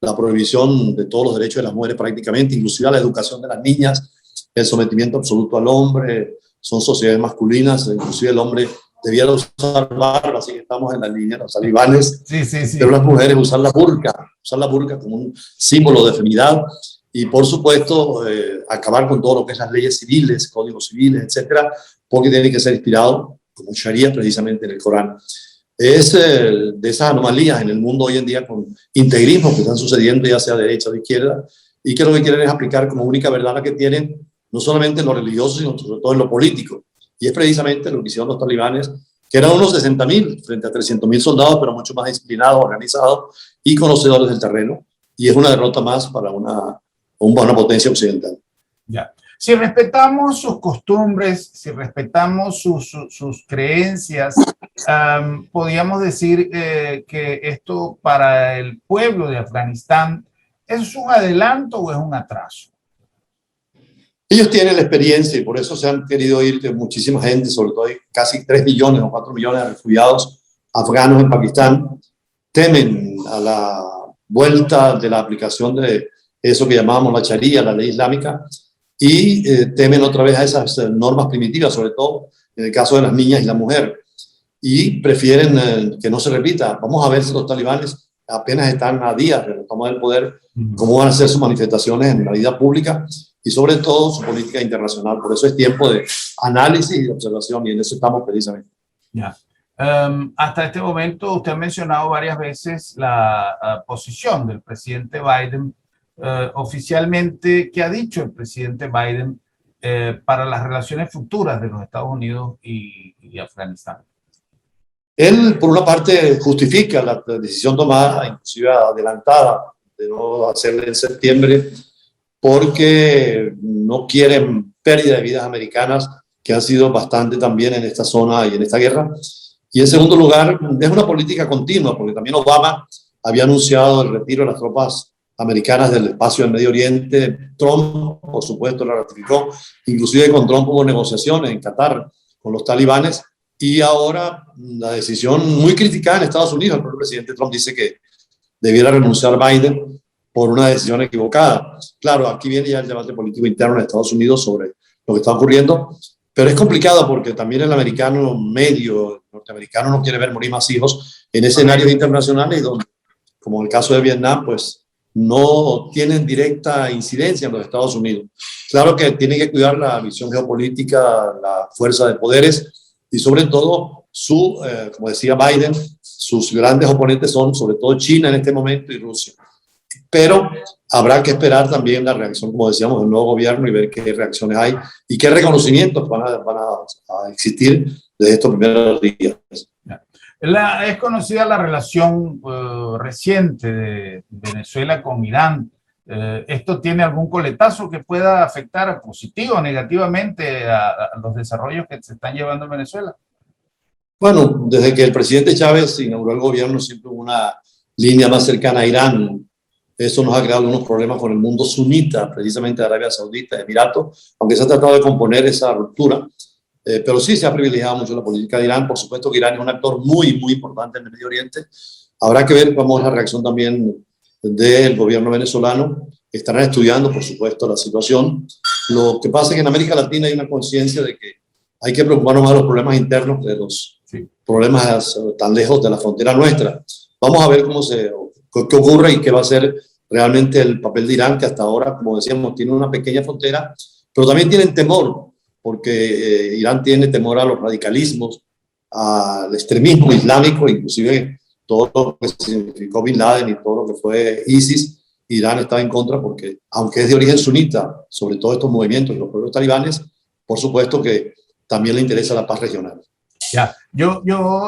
Speaker 9: la prohibición de todos los derechos de las mujeres prácticamente, inclusive la educación de las niñas, el sometimiento absoluto al hombre. Son sociedades masculinas, inclusive el hombre debiera usar barba, así que estamos en la línea, los talibanes,
Speaker 1: sí.
Speaker 9: pero las mujeres usar la burka como un símbolo de feminidad, y por supuesto acabar con todo lo que es las leyes civiles, códigos civiles, etcétera, porque tiene que ser inspirado como Sharia precisamente en el Corán. Es de esas anomalías en el mundo hoy en día con integrismos que están sucediendo ya sea de derecha o de izquierda, y que lo que quieren es aplicar como única verdad la que tienen, no solamente en lo religioso, sino sobre todo en lo político. Y es precisamente lo que hicieron los talibanes, que eran unos 60.000 frente a 300.000 soldados, pero mucho más disciplinados, organizados y conocedores del terreno. Y es una derrota más para una potencia occidental.
Speaker 1: Ya. Si respetamos sus costumbres, si respetamos sus creencias, podríamos decir que esto para el pueblo de Afganistán ¿es un adelanto o es un atraso?
Speaker 9: Ellos tienen la experiencia y por eso se han querido ir de muchísima gente, sobre todo hay casi 3 millones o 4 millones de refugiados afganos en Pakistán. Temen a la vuelta de la aplicación de eso que llamábamos la Sharia, la ley islámica, y temen otra vez a esas normas primitivas, sobre todo en el caso de las niñas y la mujer, y prefieren que no se repita. Vamos a ver si los talibanes apenas están a días de tomar el poder, cómo van a hacer sus manifestaciones en la vida pública y sobre todo su política internacional. Por eso es tiempo de análisis y de observación, y en eso estamos precisamente.
Speaker 1: Ya. Hasta este momento usted ha mencionado varias veces la posición del presidente Biden. Oficialmente, ¿qué ha dicho el presidente Biden para las relaciones futuras de los Estados Unidos y Afganistán?
Speaker 9: Él, por una parte, justifica la decisión tomada, inclusive adelantada, de no hacerla en septiembre, porque no quieren pérdida de vidas americanas, que han sido bastante también en esta zona y en esta guerra. Y en segundo lugar, es una política continua, porque también Obama había anunciado el retiro de las tropas americanas del espacio del Medio Oriente. Trump, por supuesto, la ratificó. Inclusive con Trump hubo negociaciones en Qatar con los talibanes. Y ahora la decisión muy criticada en Estados Unidos, el propio presidente Trump dice que debiera renunciar Biden por una decisión equivocada. Claro, aquí viene ya el debate político interno en Estados Unidos sobre lo que está ocurriendo, pero es complicado porque también el americano medio, norteamericano, no quiere ver morir más hijos en escenarios internacionales donde, como en el caso de Vietnam, pues no tienen directa incidencia en los Estados Unidos. Claro que tienen que cuidar la visión geopolítica, la fuerza de poderes, y sobre todo, como decía Biden, sus grandes oponentes son sobre todo China en este momento y Rusia. Pero habrá que esperar también la reacción, como decíamos, del nuevo gobierno y ver qué reacciones hay y qué reconocimientos van a existir de estos primeros días.
Speaker 1: Es conocida la relación reciente de Venezuela con Irán. ¿Esto tiene algún coletazo que pueda afectar positivo o negativamente a los desarrollos que se están llevando en Venezuela?
Speaker 9: Bueno, desde que el presidente Chávez inauguró el gobierno siempre hubo una línea más cercana a Irán. Eso nos ha creado algunos problemas con el mundo sunita, precisamente de Arabia Saudita, Emiratos, aunque se ha tratado de componer esa ruptura. Pero sí se ha privilegiado mucho la política de Irán. Por supuesto que Irán es un actor muy, muy importante en el Medio Oriente. Habrá que ver cómo es la reacción también del gobierno venezolano. Estarán estudiando, por supuesto, la situación. Lo que pasa es que en América Latina hay una conciencia de que hay que preocuparnos más de los problemas internos que de los problemas tan lejos de la frontera nuestra. Vamos a ver qué ocurre y qué va a ser realmente el papel de Irán, que hasta ahora, como decíamos, tiene una pequeña frontera, pero también tienen temor, porque Irán tiene temor a los radicalismos, al extremismo islámico, inclusive todo lo que significó Bin Laden y todo lo que fue ISIS. Irán está en contra porque, aunque es de origen sunita, sobre todo estos movimientos y los pueblos talibanes, por supuesto que también le interesa la paz regional.
Speaker 1: Ya, yo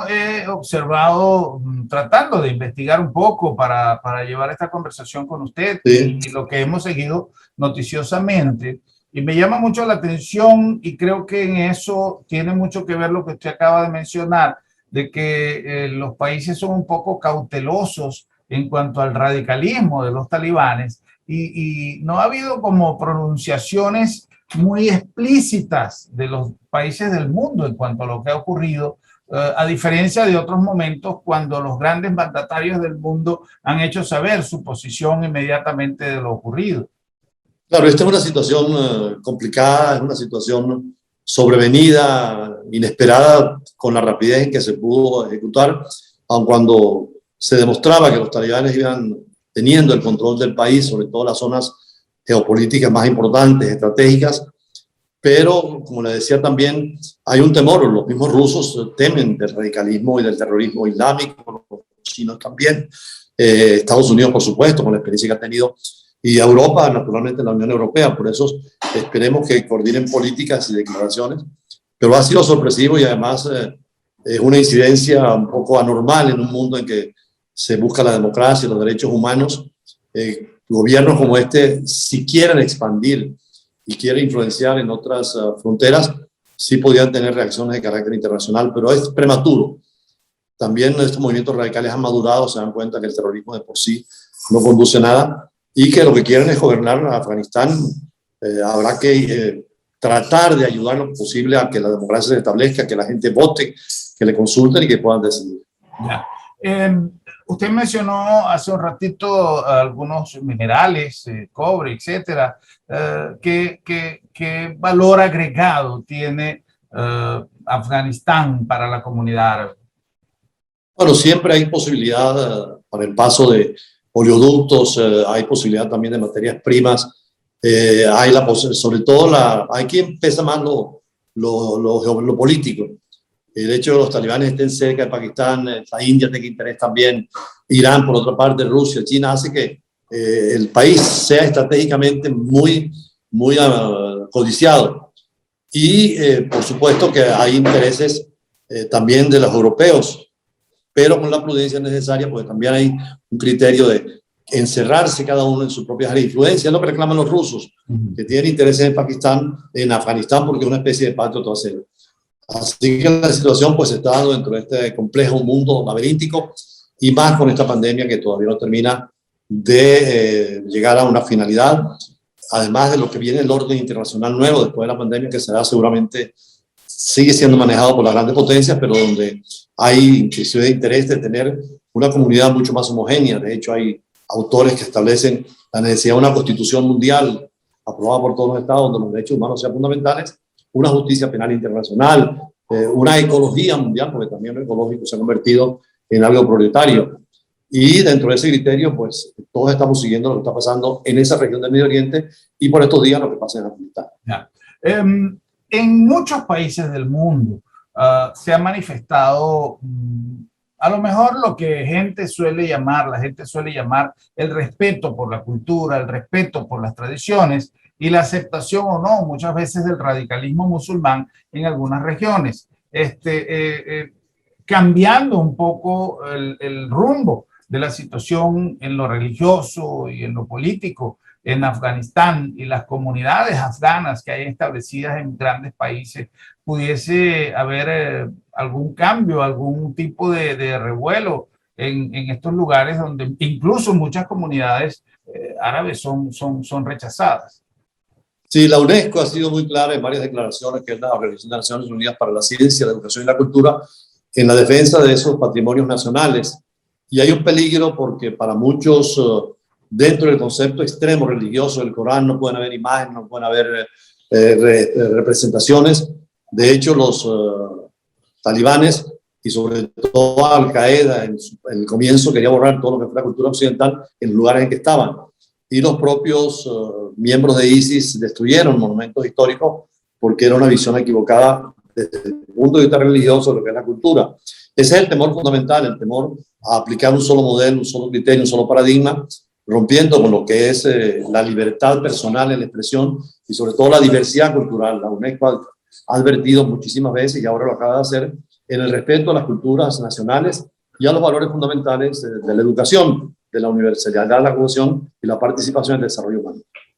Speaker 1: he observado, tratando de investigar un poco para llevar esta conversación con usted,
Speaker 9: sí,
Speaker 1: y lo que hemos seguido noticiosamente, y me llama mucho la atención, y creo que en eso tiene mucho que ver lo que usted acaba de mencionar, de que los países son un poco cautelosos en cuanto al radicalismo de los talibanes, y no ha habido como pronunciaciones muy explícitas de los países del mundo en cuanto a lo que ha ocurrido, a diferencia de otros momentos cuando los grandes mandatarios del mundo han hecho saber su posición inmediatamente de lo ocurrido.
Speaker 9: Claro, esta es una situación complicada, es una situación sobrevenida, inesperada, con la rapidez en que se pudo ejecutar, aun cuando se demostraba que los talibanes iban teniendo el control del país, sobre todo las zonas geopolíticas más importantes, estratégicas, pero como le decía también, hay un temor, los mismos rusos temen del radicalismo y del terrorismo islámico, los chinos también, Estados Unidos por supuesto, con la experiencia que ha tenido, y Europa, naturalmente la Unión Europea, por eso esperemos que coordinen políticas y declaraciones, pero ha sido sorpresivo y además es una incidencia un poco anormal en un mundo en que se busca la democracia y los derechos humanos. Gobiernos como este, si quieren expandir y quieren influenciar en otras fronteras, sí podrían tener reacciones de carácter internacional, pero es prematuro. También estos movimientos radicales han madurado, se dan cuenta que el terrorismo de por sí no conduce a nada y que lo que quieren es gobernar a Afganistán. Habrá que tratar de ayudar lo posible a que la democracia se establezca, que la gente vote, que le consulten y que puedan decidir.
Speaker 1: Ya. Usted mencionó hace un ratito algunos minerales, cobre, etcétera. ¿Qué valor agregado tiene Afganistán para la comunidad árabe?
Speaker 9: Bueno, siempre hay posibilidad para el paso de oleoductos, hay posibilidad también de materias primas, hay sobre todo hay quien pesa más lo político. El hecho de que los talibanes estén cerca de Pakistán, la India tenga interés también, Irán por otra parte, Rusia, China, hace que el país sea estratégicamente muy, muy codiciado. Y por supuesto que hay intereses también de los europeos, pero con la prudencia necesaria, porque también hay un criterio de encerrarse cada uno en sus propias áreas de influencia, es lo que reclaman los rusos, que tienen intereses en Pakistán, en Afganistán, porque es una especie de patio trasero. Así que la situación pues se está dando dentro de este complejo mundo laberíntico y más con esta pandemia que todavía no termina de llegar a una finalidad, además de lo que viene el orden internacional nuevo después de la pandemia, que será seguramente, sigue siendo manejado por las grandes potencias, pero donde hay inclusive interés de tener una comunidad mucho más homogénea. De hecho, hay autores que establecen la necesidad de una constitución mundial aprobada por todos los estados donde los derechos humanos sean fundamentales, una justicia penal internacional, una ecología mundial, porque también lo ecológico se ha convertido en algo prioritario. Y dentro de ese criterio, pues todos estamos siguiendo lo que está pasando en esa región del Medio Oriente y por estos días lo que pasa en Afganistán.
Speaker 1: En muchos países del mundo se ha manifestado a lo mejor lo que la gente suele llamar el respeto por la cultura, el respeto por las tradiciones y la aceptación o no muchas veces del radicalismo musulmán en algunas regiones, cambiando un poco el rumbo de la situación en lo religioso y en lo político en Afganistán y las comunidades afganas que hay establecidas en grandes países, pudiese haber algún cambio, algún tipo de revuelo en estos lugares donde incluso muchas comunidades árabes son rechazadas.
Speaker 9: Sí, la UNESCO ha sido muy clara en varias declaraciones, que es la Organización de Naciones Unidas para la Ciencia, la Educación y la Cultura, en la defensa de esos patrimonios nacionales. Y hay un peligro porque para muchos, dentro del concepto extremo religioso del Corán, no pueden haber imágenes, no pueden haber representaciones. De hecho, los talibanes y sobre todo Al-Qaeda en el comienzo quería borrar todo lo que fue la cultura occidental en los lugares en que estaban. Y los propios miembros de ISIS destruyeron monumentos históricos porque era una visión equivocada desde el punto de vista religioso de lo que es la cultura. Ese es el temor fundamental, el temor a aplicar un solo modelo, un solo criterio, un solo paradigma, rompiendo con lo que es la libertad personal en la expresión y sobre todo la diversidad cultural. La UNESCO ha advertido muchísimas veces, y ahora lo acaba de hacer, en el respeto a las culturas nacionales y a los valores fundamentales de la educación, de la universalidad, la cohesión y la participación en el desarrollo humano.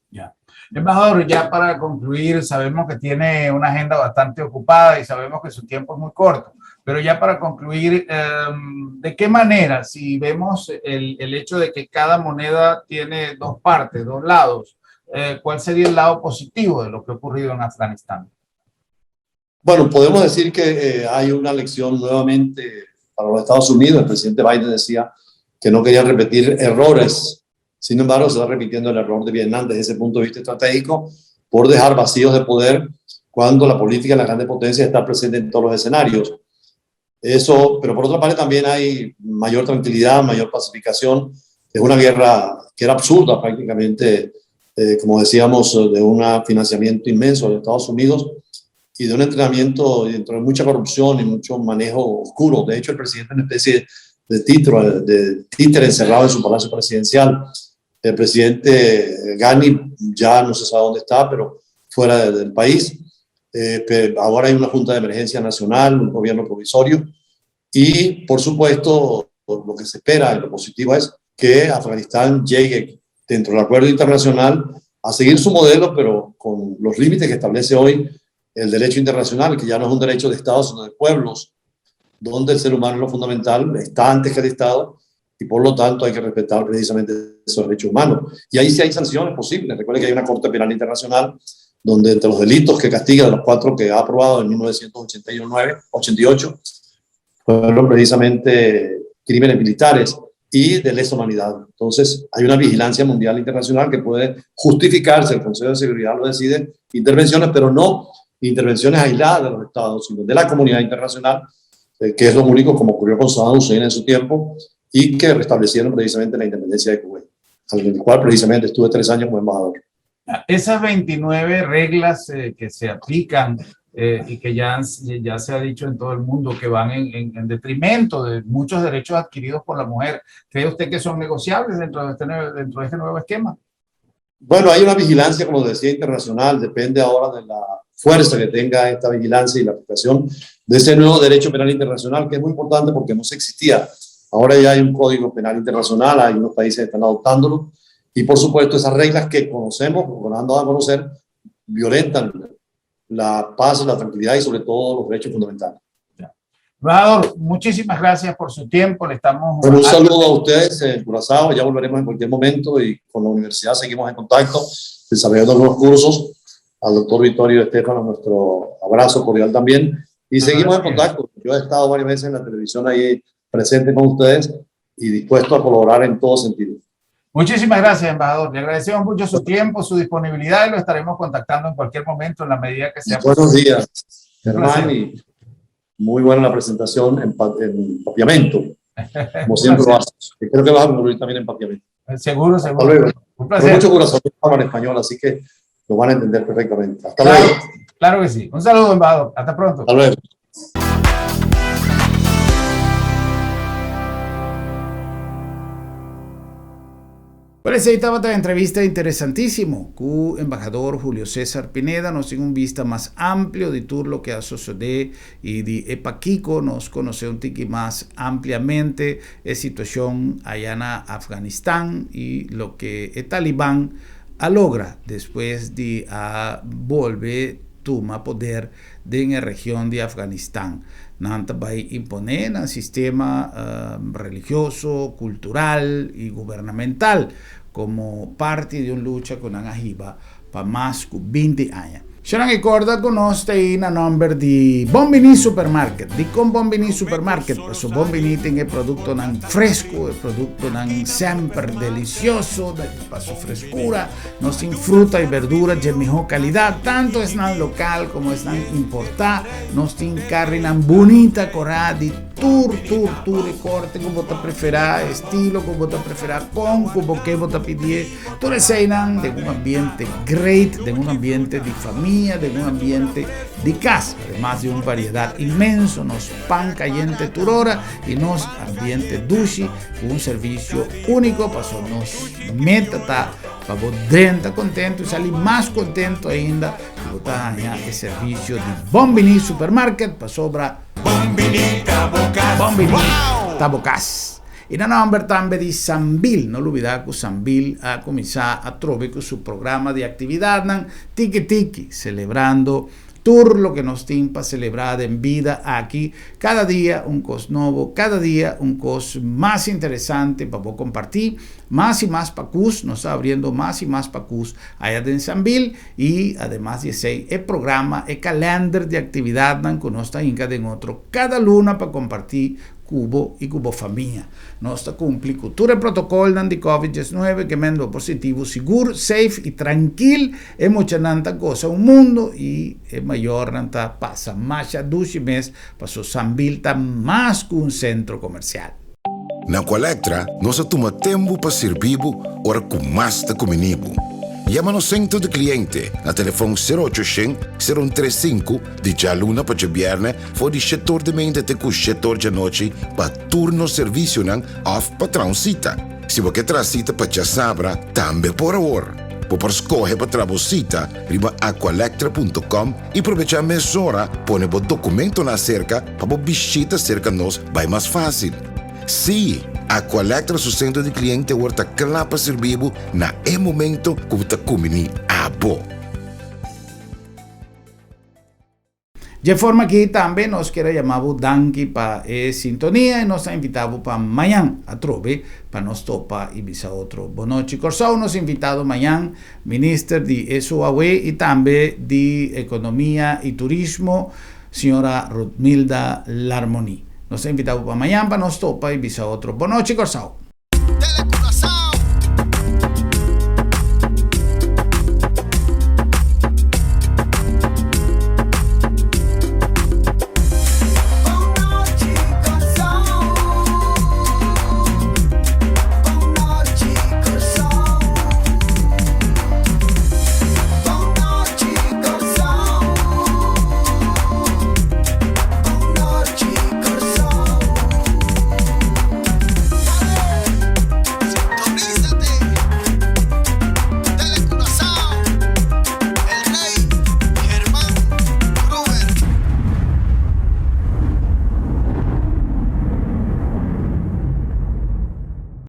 Speaker 1: Ya. Embajador, ya para concluir, sabemos que tiene una agenda bastante ocupada y sabemos que su tiempo es muy corto, pero ya para concluir, ¿de qué manera, si vemos el hecho de que cada moneda tiene dos partes, dos lados, cuál sería el lado positivo de lo que ha ocurrido en Afganistán?
Speaker 9: Bueno, podemos decir que hay una lección nuevamente para los Estados Unidos. El presidente Biden decía que no querían repetir errores. Sin embargo, se está repitiendo el error de Vietnam desde ese punto de vista estratégico por dejar vacíos de poder cuando la política de las grandes potencias está presente en todos los escenarios. Eso, pero por otra parte también hay mayor tranquilidad, mayor pacificación. Es una guerra que era absurda prácticamente, como decíamos, de un financiamiento inmenso de Estados Unidos y de un entrenamiento dentro de mucha corrupción y mucho manejo oscuro. De hecho, el presidente es una especie de títere encerrado en su palacio presidencial. El presidente Ghani ya no se sabe dónde está, pero fuera del país. Pero ahora hay una junta de emergencia nacional, un gobierno provisorio. Y, por supuesto, lo que se espera y lo positivo es que Afganistán llegue dentro del acuerdo internacional a seguir su modelo, pero con los límites que establece hoy el derecho internacional, que ya no es un derecho de Estados, sino de pueblos, donde el ser humano es lo fundamental, está antes que el Estado, y por lo tanto hay que respetar precisamente esos derechos humanos. Y ahí sí hay sanciones posibles. Recuerden que hay una Corte Penal Internacional donde entre los delitos que castiga, de los 4 que ha aprobado en 1988, fueron precisamente crímenes militares y de lesa humanidad. Entonces hay una vigilancia mundial internacional que puede justificarse, el Consejo de Seguridad lo decide, intervenciones, pero no intervenciones aisladas de los estados, sino de la comunidad internacional, que es lo único, como ocurrió con Saddam Hussein en su tiempo, y que restablecieron precisamente la independencia de Kuwait, en el cual precisamente estuve 3 años como embajador.
Speaker 1: Esas 29 reglas que se aplican y que ya se ha dicho en todo el mundo que van en detrimento de muchos derechos adquiridos por la mujer, ¿cree usted que son negociables dentro de este nuevo esquema?
Speaker 9: Bueno, hay una vigilancia, como decía, internacional. Depende ahora de la fuerza que tenga esta vigilancia y la aplicación de ese nuevo derecho penal internacional, que es muy importante porque no se existía. Ahora ya hay un código penal internacional, hay unos países que están adoptándolo, y por supuesto esas reglas que conocemos, o nos han dado a conocer, violentan la paz, la tranquilidad y sobre todo los derechos fundamentales.
Speaker 1: Embajador, muchísimas gracias por su tiempo. Le estamos...
Speaker 9: Bueno, un saludo a ustedes en Curazao. Ya volveremos en cualquier momento y con la universidad seguimos en contacto, desarrollando nuevos cursos. Al doctor Vittorio Estefano, nuestro abrazo cordial también. Y seguimos en contacto. Yo he estado varias veces en la televisión ahí presente con ustedes y dispuesto a colaborar en todo sentido.
Speaker 1: Muchísimas gracias, embajador. Le agradecemos mucho su tiempo, su disponibilidad y lo estaremos contactando en cualquier momento en la medida que sea posible.
Speaker 9: Buenos días, Germán, y muy buena la presentación en papiamento, como siempre lo haces. Creo que vas a concluir también en papiamento.
Speaker 1: Seguro.
Speaker 9: Hasta luego.
Speaker 1: Un placer.
Speaker 9: Con mucho corazón hablan español, así que lo van a entender perfectamente. Hasta luego.
Speaker 1: Claro que sí. Un saludo, embajador. Hasta pronto.
Speaker 9: Hasta luego.
Speaker 1: Parece que estaba esta entrevista interesantísimo. El embajador Julio César Pineda nos dio un vista más amplio de todo lo que ha sucedido y de Epaquico nos conoce un tiki más ampliamente la situación allá en Afganistán y lo que el talibán logra después de volver toma poder en la región de Afganistán. Nanta va a imponer un sistema religioso, cultural y gubernamental como parte de una lucha con Anahiba para más de 20 años. Se ricorda con noi a nombre di Bombini Supermarket. Di con Bombini Supermarket, questo Bombini tiene prodotto nan fresco, il prodotto nan sempre delicioso, del paso frescura, nos in frutta y verdura de mejor calidad, tanto es nan local como es nan importada, nos in carne nan bonita, corá di tour y corte como te preferá, estilo como te preferá, con como que vos te pidie, tú receinan de un ambiente great, de un ambiente de familia, de un ambiente de casa, además de una variedad inmenso, nos pan caliente turora y nos ambiente dushi, un servicio único, pasó nos meta para vos dentro contento y salir más contento ainda, que vos el servicio de Bombini Supermarket, para sobra Bombini Tabocas. Y no nombre también de Sambil, no olvidar que Sambil ha comenzado a trovar con su programa de actividad, Tiki Tiki, celebrando todo lo que nos tiene para celebrar en vida aquí. Cada día un cos nuevo, cada día un cos más interesante para compartir, más y más pacus, nos está abriendo más y más pacus allá en Sambil y además de ese el programa, el calendario de actividad con nuestra inca de otro cada luna para compartir Cubo y Cubo Familia. Nos cumple con todo el protocolo de COVID-19 que mando positivo, seguro, safe y tranquilo. Es mucha nanta cosa un mundo y es mayor nanta pasa más de 12 meses para su Sambil más que un centro comercial.
Speaker 7: Na Colectra, nós toma tempo para servir ora com mais da comunibo. Llama no centro de cliente na telefone 0800-035 de jaluna para viernes for de setor de mente até com setor de noite para turno serviço não off patrão cita. Se você traz cita para já sabra, também por hora. Por escolher para trabalhar riba aqualectra.com e aproveitar a mesura, põe o documento na cerca para visita cerca nós vai mais fácil. Sim, a Colectra su centro de cliente horta clapa servibo na momento que está comini abo.
Speaker 1: De forma que también nos quiera llamar Danki para sintonía y nos ha invitado para mañana a trove para nos topa y visa otro. Buenas noches, Corsao nos ha invitado mañana ministro de SOAE y también de Economía y Turismo, señora Rutmilda Larmoni. Nos ha invitado para mañana para nos topa y visa otro. Buenas noches, Corsao.